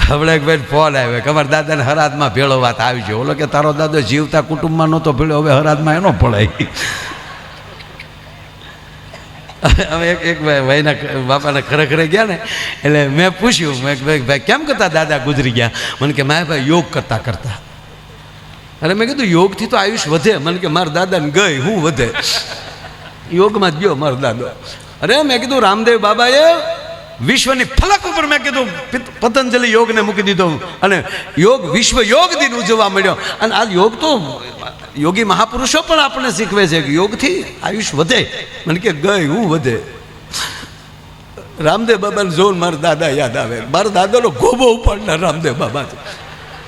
હમણાં એક ભાઈ ફોન આવ્યો કે અમારા દાદાને હરાદમાં ભેળો વાત આવી છે. ઓલો કે તારો દાદો જીવતા કુટુંબમાં નહોતો ભેળો, હવે હરાદમાં એનો પડાય. હવે એક ભાઈના બાપાને ખરેખર ગયા ને, એટલે મેં પૂછ્યું, મેં ભાઈ કેમ કરતા દાદા ગુજરી ગયા? મને કે મારા ભાઈ યોગ કરતા કરતા. અરે મેં કીધું યોગથી તો આયુષ વધે? મને કે મારા દાદાને ગઈ હું વધે, યોગમાં જ ગયો મારો દાદો. અરે મેં કીધું રામદેવ બાબાએ વિશ્વની ફલક ઉપર મેં કીધું પતંજલિ યોગને મૂકી દીધો અને યોગ વિશ્વ યોગ દિન ઉજવવા મળ્યો. અને આ યોગ તો યોગી મહાપુરુષો પણ આપણને શીખવે છે કે યોગથી આયુષ વધે. મને કે ગઈ હું વધે. રામદેવ બાબાને જોઈને મારા દાદા યાદ આવે. મારા દાદાનો ગોબો ઉપાડનાર રામદેવ બાબા છે.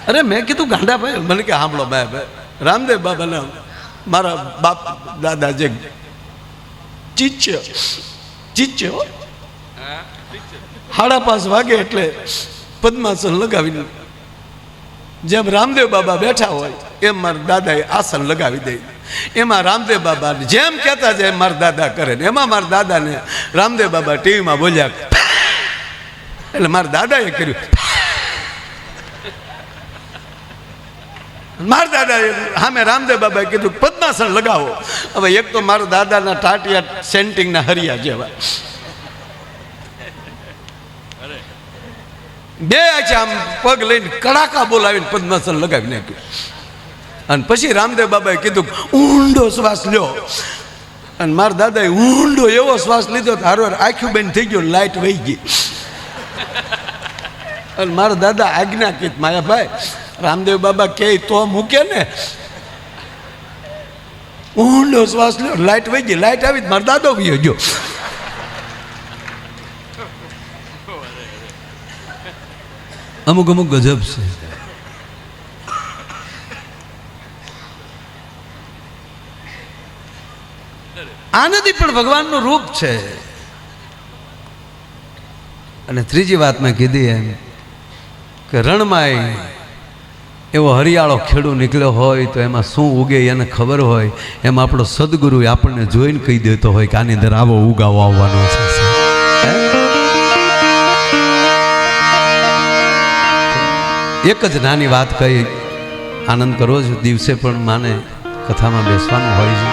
અરે મેં કીધું ગાંડા ભાઈ, મને કે સાંભળો ભાઈ, રામદેવ બાબાના મારા બાપ દાદા જે ચીચ્ય 5:30 વાગે એટલે પદ્માસન લગાવીને જેમ રામદેવ બાબા બેઠા હોય એમ મારા દાદાએ આસન લગાવી દે. એમાં રામદેવ બાબાને જેમ કહેતા જાય મારા દાદા કરે ને એમાં મારા દાદાને રામદેવ બાબા ટીવીમાં બોલ્યા એટલે મારા દાદાએ કર્યું. મારા દાદાએ સામે રામદેવ બાબાએ કીધું પદ્માસન લગાવો. હવે એક તો મારા દાદાના ટાટિયા સેન્ટિંગના હરિયા જેવા, બે છે આમ પગ લઈને કડાકા બોલાવીને પદ્માસન લગાવી નાખ્યું. અને પછી રામદેવ બાબાએ કીધું ઊંડો શ્વાસ લ્યો. અને મારા દાદાએ ઊંડો એવો શ્વાસ લીધો તો હારો આખું બેન થઈ ગયો, લાઈટ વહી ગઈ. અને મારા દાદા આજ્ઞા કીધ માયાભાઈ રામદેવ બાબા કહે તો મૂકે ને, ઊંડો શ્વાસ લ્યો, લાઈટ વહી ગઈ. લાઈટ આવી મારો દાદો વહી ગયો. અમુક ગજબ છે. આનંદી પણ ભગવાનનું રૂપ છે. અને ત્રીજી વાત મેં કીધી એમ કે રણમાં એવો હરિયાળો ખેડૂ નીકળ્યો હોય તો એમાં શું ઉગે એને ખબર હોય. એમાં આપણો સદગુરુ આપણને જોઈને કહી દેતો હોય કે આની અંદર આવો ઉગાવો આવવાનો છે. એક જ નાની વાત કહી આનંદ કરો છો. દિવસે પણ માને કથામાં બેસવાનું હોય છે.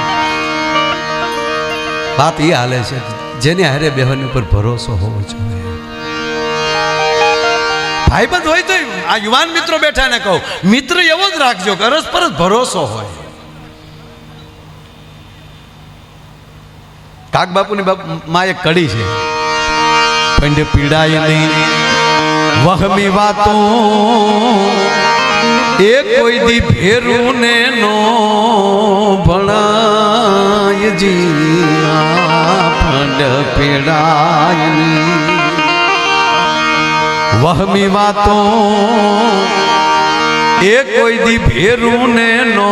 વાત એ હાલે છે જેને હારે બેહવાની ઉપર ભરોસો હોવો જોઈએ. ભાઈબંધ હોય તો આ યુવાન મિત્રો બેઠા ને કહું, મિત્ર એવો જ રાખજો કે પરસ્પર ભરોસો હોય. કાક બાપુની માં એક કડી છે, પંડે પીડાય નહીં વહમી વાતો એ કોઈ દી ભેરું ને નો ભણાય જી પંડ પીડાય વહમી વાતો એ કોઈ દી ભેરું ને નો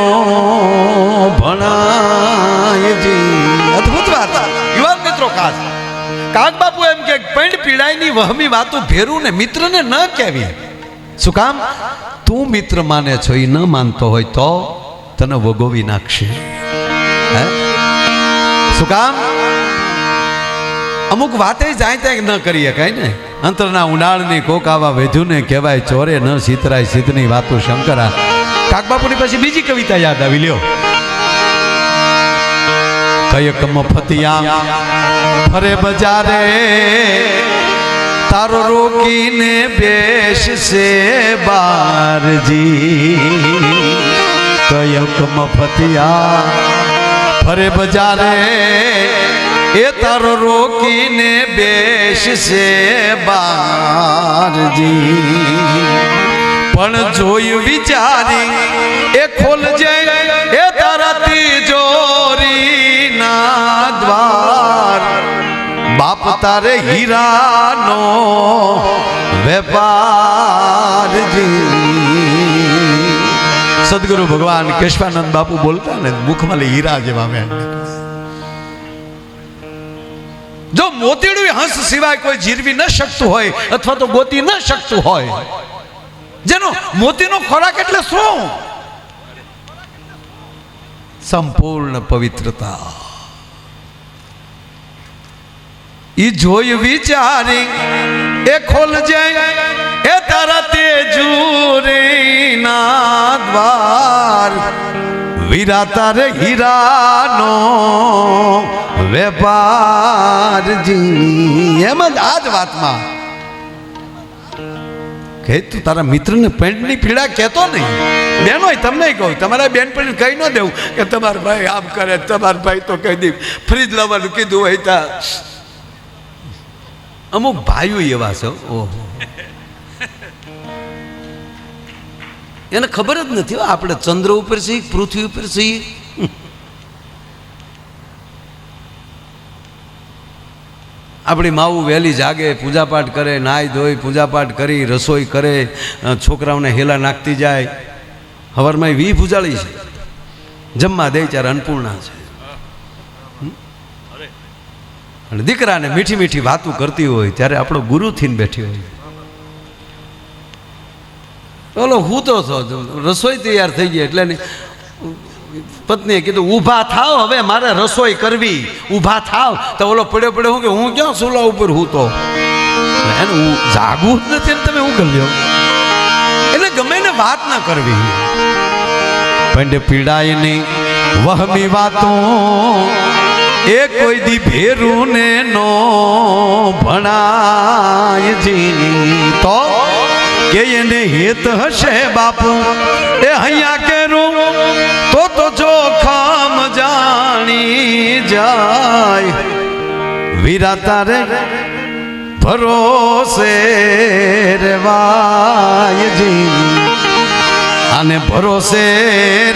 ભણાય જી. અદભુત વાત યુવાન મિત્રો. ખાસ કાક બાપુ એમ કે પંડ પીડાયની વહમી વાતો ભેરું ને મિત્રને ન કહેવી. શું કામ? તું મિત્ર માને છો, એ ન માનતો હોય તો તને વગોવી નાખશે. શું કામ? અમુક વાતે જાય ત્યાં ન કરીએ કઈ ને. અંતરના ઉનાળની કોક આવા વેધુને કહેવાય ચોરે ન સીતરાય સીતની વાતો શંકરા. કાક બાપુની પછી બીજી કવિતા યાદ આવી લ્યો. કયક મફતિયા ફરે બજારે તારો રોકીને બેસશે બારજી. કયક મફતિયા ફરે બજારે એ તારો રોકીને બેસશે બારજી. પણ જોયું વિચારી એ ખોલજે એ તારા તિજોરી ના દ્વાર. બાપ તારે હીરાનો વેપારજી. સદગુરુ ભગવાન કેશવાનંદ બાપુ બોલતા ને મુખમાં હીરા જેવા મેં. જો મોતીડું હંસ સિવાય કોઈ જીરવી ન શકતું હોય અથવા તો ગોતી ન શકતું હોય, જેનો મોતીનો ખોરાક એટલે શું? સંપૂર્ણ પવિત્રતા. ઈ જોઈ વિચારી એ ખોલજે એ તારા તે વીરા તારે હીરાનો વેપાર જી એમ જ આ જ વાતમાં કે તું તારા મિત્રને પેન્ટની પીડા કહેતો નહીં. બેનો તમને કહું, તમારા બેન પણ કહી ન દેવું કે તમારા ભાઈ આમ કરે, તમારા ભાઈ તો કહી દે ફ્રીજ લાવવાનું કીધું હોય તા. અમુક ભાઈઓ એવા છે, ઓહો, એને ખબર જ નથી આપણે ચંદ્ર ઉપર છીએ, પૃથ્વી ઉપર છીએ. આપણી માવું વહેલી જાગે, પૂજાપાઠ કરે, નાહી ધોઈ પૂજાપાઠ કરી, રસોઈ કરે, છોકરાઓને હેલા નાખતી જાય. હવારમાં વી ભૂજાળી છે, જમવા દે ત્યારે અન્નપૂર્ણા છે. અને દીકરાને મીઠી મીઠી વાતો કરતી હોય ત્યારે આપણો ગુરુ થઈને બેઠી હોય. ઓલો હું તો રસોઈ તૈયાર થઈ ગઈ એટલે પત્નીએ કીધું ઊભા થાવ, હવે મારે રસોઈ કરવી, ઊભા થાવ. તો ઓલો પડ્યો પડ્યો હું કે હું ક્યાં સુલા ઉપર હું તો એને જાગવું જ નથી, તમે હું કર્યો. એટલે ગમે ને વાત ના કરવી. પણ પીડાય નહીં વહમી વાતો એ કોઈ દી ભેરું ને નો ભણાય જી. તો કે એને હેત હશે બાપુ એ હૈયા કેરું તો જોખમ જાણી જાય. વીરા તારે ભરોસે રેવાય જી, અને ભરોસે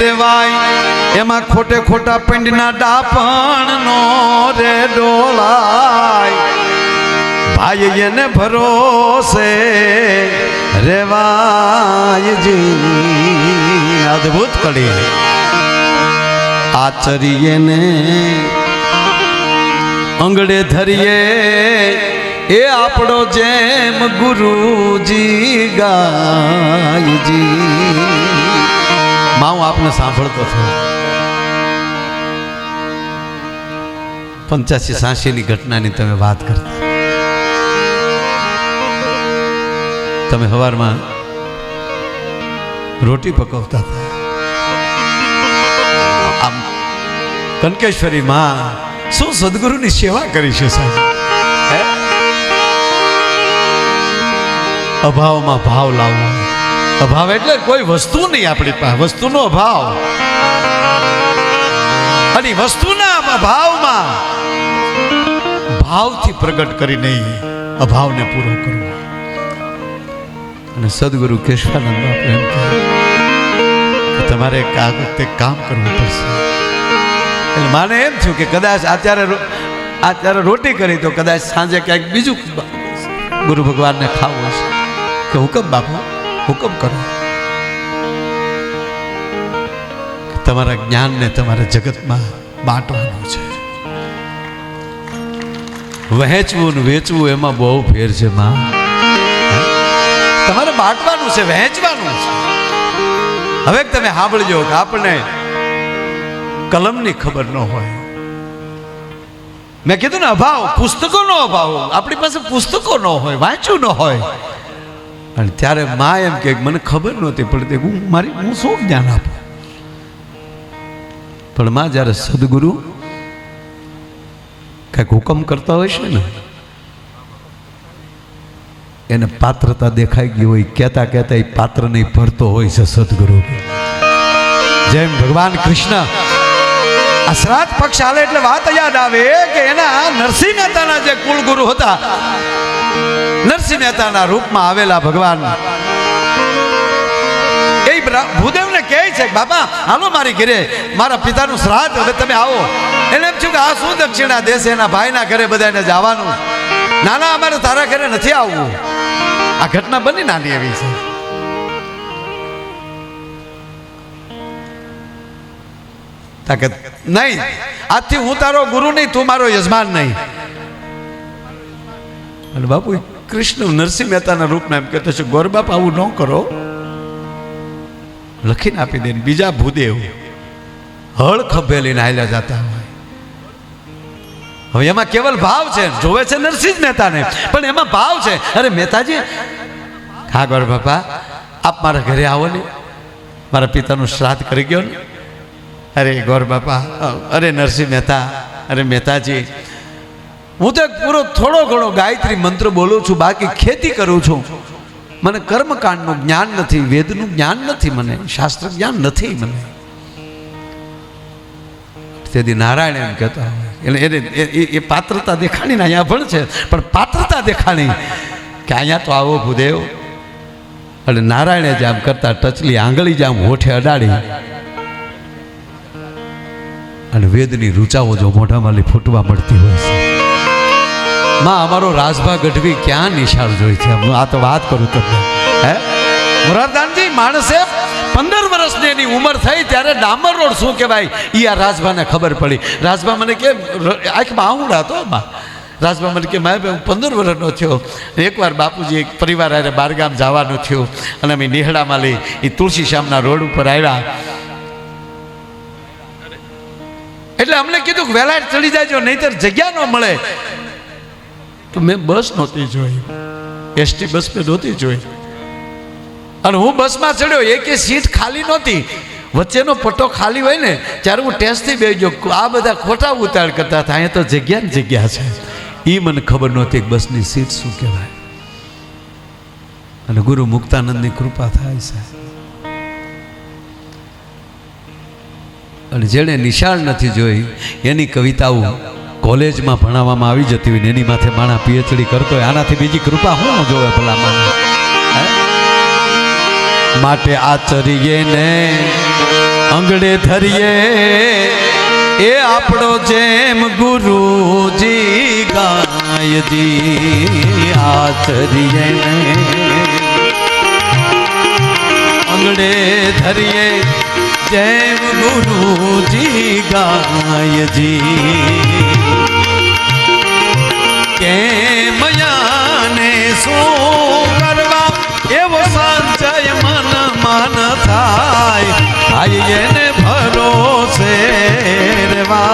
રેવાય એમાં ખોટે ખોટા પેંડના ડાપણ નો રે ડોલાય. ભાઈ એને ભરોસે રેવાય જી. અદ્ભુત કડી આચરીએ ને અંગડે ધરીએ એ આપણો જેમ ગુરુજી ગાયજી. માં હું આપને સાંભળતો થયો 85-86 ઘટનાની તમે વાત કરતા. તમે સવારમાં રોટી પકવતા હતા, આમ કનકેશ્વરી માં શું સદગુરુની સેવા કરી છે સાહેબ. અભાવમાં ભાવ લાવવો. અભાવ એટલે કોઈ વસ્તુ નહીં આપણી પાસે, વસ્તુનો અભાવ. અને વસ્તુના અભાવમાં ભાવથી પ્રગટ કરી નહીં અભાવને પૂરો કરવો. અને સદગુરુ કેશવાનંદ બાપુ એમ કહે કે તમારે આ વખતે કામ કરવું પડશે. એટલે માને એમ થયું કે કદાચ અત્યારે રોટી કરી તો કદાચ સાંજે ક્યાંક બીજું ગુરુ ભગવાનને ખાવું હશે. કે હુકમ બાપા, હુકમ કરો. તમારા જ્ઞાનને તમારા જગતમાં બાંટવાનું છે. વહેંચવું ને વેચવું એમાં બહુ ફેર છે માં. તમારે બાંટવાનું છે, વહેંચવાનું છે. હવે તમે સાંભળજો કે આપણને કલમની ખબર ન હોય. મેં કીધું ને અભાવ, પુસ્તકોનો અભાવ. આપણી પાસે પુસ્તકો ન હોય, વાંચ્યું ન હોય. અને ત્યારે માં એમ કે મને ખબર નહોતી પડતી હું શું જ્ઞાન આપું. પણ માં જ્યારે સદગુરુ કંઈક હુકમ કરતા હોય છે ને, એને પાત્રતા દેખાઈ ગઈ હોય, કહેતા કહેતા એ પાત્ર નહીં ભરતો હોય છે સદગુરુ. જેમ ભગવાન કૃષ્ણ આ શ્રાદ્ધ પક્ષ હાલે એટલે વાત યાદ આવે કે એના નરસિંહ મહેતાના જે કુલગુરુ હતા, નરસિંહ મહેતાના રૂપમાં આવેલા ભગવાન એ ભૂદેવને કહે છે બાપા હાલો મારી ઘરે, મારા પિતાનું શ્રાદ્ધ, હવે તમે આવો. એને એમ થયું કે આ શું દક્ષિણા દેશે, એના ભાઈના ઘરે બધાને જવાનું. નાના અમારે તારા ઘરે નથી આવવું. આ ઘટના બની નાની એવી છે. તાકે નહીં, આજથી હું તારો ગુરુ નહીં, તું મારો યજમાન નહીં. અને બાપુ કૃષ્ણ નરસિંહ મહેતાના રૂપમાં એમ કહેતો છે ગોર બાપ આવું ન કરો, લખીને આપી દે. બીજા ભૂદેવ હળ ખભે લઈને હાલ્યા જતા હોય. હવે એમાં કેવલ ભાવ છે, જોવે છે નરસિંહ મહેતાને, પણ એમાં ભાવ છે. અરે મહેતાજી, હા ગોર બાપા આપ મારા ઘરે આવો ને, મારા પિતાનું શ્રાદ્ધ કરી ગયો ને. અરે ગોર બાપા, અરે નરસિંહ મહેતા, અરે મહેતાજી, હું તો પૂરો થોડો ઘણો ગાયત્રી મંત્ર બોલું છું, બાકી ખેતી કરું છું. મને કર્મકાંડનું જ્ઞાન નથી, વેદનું જ્ઞાન નથી, મને શાસ્ત્ર જ્ઞાન નથી મને. તેથી નારાયણ એમ કહેતા હોય એટલે એ પાત્રતા દેખાણીને અહીંયા પણ છે, પણ પાત્રતા દેખાણી કે અહીંયા તો આવો ભૂદેવ. એટલે નારાયણે જ આમ કરતા ટચલી આંગળી જ આમ હોઠે અડાડી અને વેદની રૂચાઓ જો મોઢામાં ફૂટવા મળતી હોય છે. માં અમારો રાજભા ગઢવી ક્યાં નિશાળ જોઈ છે? હું આ તો વાત કરું તમને. હે મુરારદાનજી, માણસે 15 વર્ષની એની ઉંમર થઈ ત્યારે ડામર રોડ શું કહેવાય એ આ રાજભાને ખબર પડી. રાજભા મને કે આંખમાં આંગળા હતો માં. રાજભા મને કે મારે હું 15 વર્ષનો થયો. એકવાર બાપુજી એક પરિવાર આરે બારગામ જવાનું થયું અને અમે નિહળામાં લઈ એ તુલસી શ્યામના રોડ ઉપર આવ્યા. એટલે અમને કીધું કે વહેલા ચડી જાજો નહીંતર જગ્યા ન મળે. તો મેં બસ નહોતી જોઈ, એસટી બસ મેં નહોતી જોઈ. અને હું બસમાં ચડ્યો, એકે સીટ ખાલી નહોતી. વચ્ચેનો પટ્ટો ખાલી હોય ને ત્યારે હું ટેસ્ટથી બેસી ગયો. આ બધા ખોટા ઉતાળ કરતા હતા, અહીંયા તો જગ્યા ને જગ્યા છે. એ મને ખબર નહોતી કે બસની સીટ શું કહેવાય. અને ગુરુ મુક્તાનંદની કૃપા થાય છે. અને જેણે નિશાળ નથી જોઈ એની કવિતાઓ કોલેજમાં ભણાવવામાં આવી જતી હોય ને એની માથે માણા પીએચડી કરતો હોય, આનાથી બીજી કૃપા હું જોવે ભલા માણસ. માટે આચરીએ ને અંગડે ધરીએ એ આપણો જેમ ગુરુજી ગાયજી. આચરીએ ને અંગડે ધરીએ જેમ ગુરુજી ગાયજી. કે મયાને શું કરવા એવો સંચય મન મન થાય. આઈને ભરોસે રેવાયજી.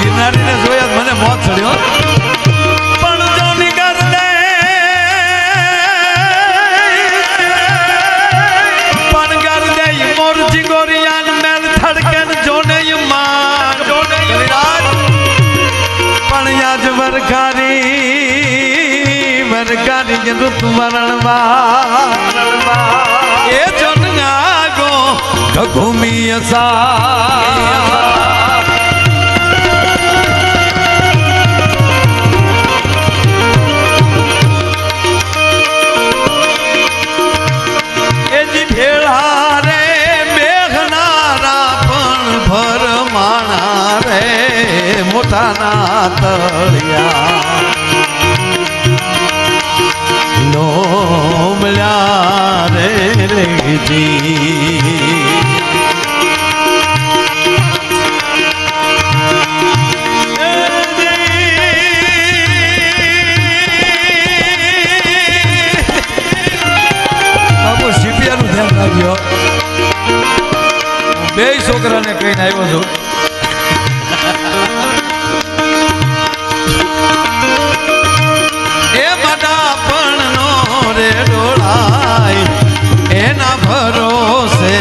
ગિરનારીને જોયા મને મોત ચડ્યો. પણ જો નિગર દે પણ ગર દે મોર જીગોરિયાન મેલ થડકન જોને માં જોને વિરાજ. પણ યાજ વરકારી ઋતુ વરણવા એ જોન આગો ઘુમી સા. મોટાના તળિયા લોમલ્યા રે રેજી. બાબુ સીપિયાનું ધ્યાન રાખજો. બે છોકરાને કહીને આવ્યો છું. એના ભરોસે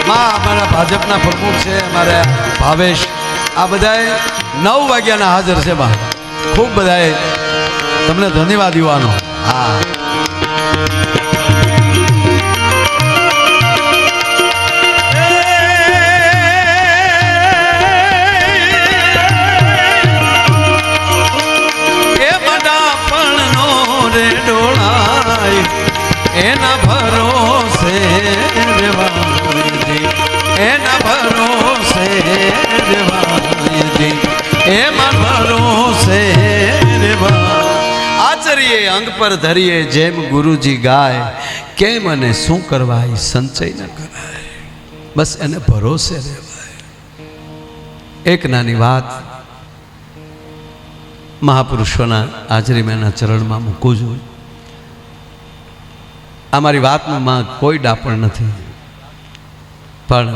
અમારા ભાજપના પ્રમુખ છે અમારા ભાવેશ, આ બધાએ 9 વાગ્યાના હાજર છે. બા ખૂબ બધાએ તમને ધન્યવાદ યુવાનો. હા એના ભરોસે રેવાયજી. એના ભરોસે રેવાયજી. એમાં ભરોસે રેવા. આચરીએ અંગ પર ધરીએ જેમ ગુરુજી ગાય. કેમ અને શું કરવા એ સંચય ન કરાય. બસ એને ભરોસે રહેવાય. એક નાની વાત મહાપુરુષોના હાજરી મેં એના ચરણમાં મૂકું છું. આ મારી વાતમાં કોઈ ડાપણ નથી, પણ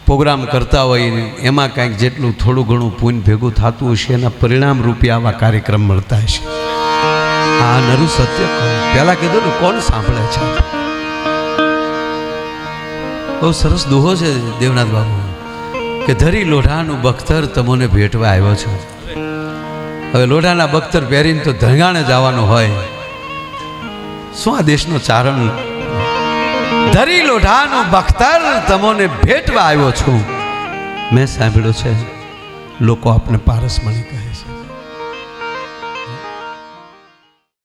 પ્રોગ્રામ કરતા હોય એમાં કાંઈક જેટલું થોડું ઘણું પુણ્ય ભેગું થતું હશે એના પરિણામ રૂપે આવા કાર્યક્રમ મળતા હશે. આ નરું સત્ય પહેલાં કીધું ને, કોણ સાંભળે છે? બહુ સરસ દોહો છે દેવનાથ બાબુ કે ધરી લોઢાનું બખ્તર તમોને ભેટવા આવ્યો છે. હવે લોઢાના બખ્તર પહેરીને તો ધણગાણે જવાનું હોય, શું આ દેશનો ચારણ? ધરી લોઢાનું બખ્તર તમોને ભેટવા આવ્યો છું. મેં સાંભળ્યું છે લોકો આપને પારસમણી કહે.